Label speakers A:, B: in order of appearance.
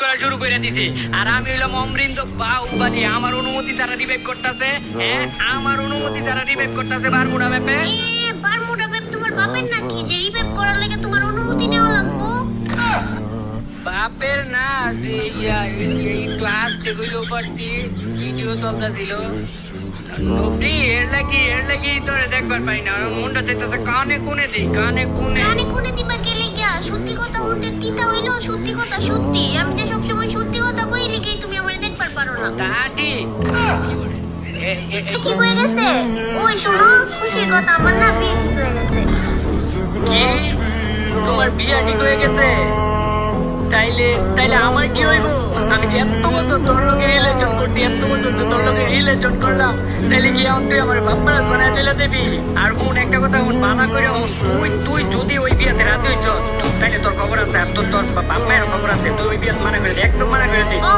A: করা শুরু করে দিছে। আর আমি হইলাম অমৃত বাহুবালি, আমার অনুমতি ছাড়া রিভাইভ করতেছে। হ্যাঁ, আমার অনুমতি ছাড়া রিভাইভ করতেছে বারমুডা ম্যাপে।
B: বারমুডা ব্যাপ তোমার বাপের নাকি যে রিভাইভ করার লাগে তোমার অনুমতি নেওয়া লাগবো?
A: বাপের না, যে এই ক্লাস যেগুলো করছি ভিডিও চলতেছিল এর লাগি তোরে দেখবার পাই না। মনটা চাইতেছে কানে কোনে দিই, কানে কোনে।
B: কানে কোনে দিবা গেলে গিয়া সত্যি কথা হতে তিতা হইলো সত্যি কথা সত্যি। আমি যে সবসময় সত্যি কথা কই লিখেই তুমি আমারে দেখবার পারো না।
A: তা ঠিক।
B: ঠিক হয়ে গেছে। ওই শোনো, খুশির কথা, আমার না বিয়ে ঠিক হয়ে গেছে।
A: কি? তোমার বিয়া ঠিক হয়ে গেছে? তাইলে আমার কি হইব? আমি যে এত বছর তোর লগে রিলেশন করছি, এত বছর তো তোর লগে রিলেশন করলাম, তাইলে কি এখন তুই আমার বাপ্পারাজ বানায় চলে যাবি? আর হুন একটা কথা হুন, মানা করে হুন, তুই যদি ওই বিয়াতে রাজি হইছ তাইলে তোর খবর আছে, আর তোর বাপ মায়ের খবর আছে, তুই ওই বিয়াতে মানা করে দে, একদম মানা করে দে।
B: ও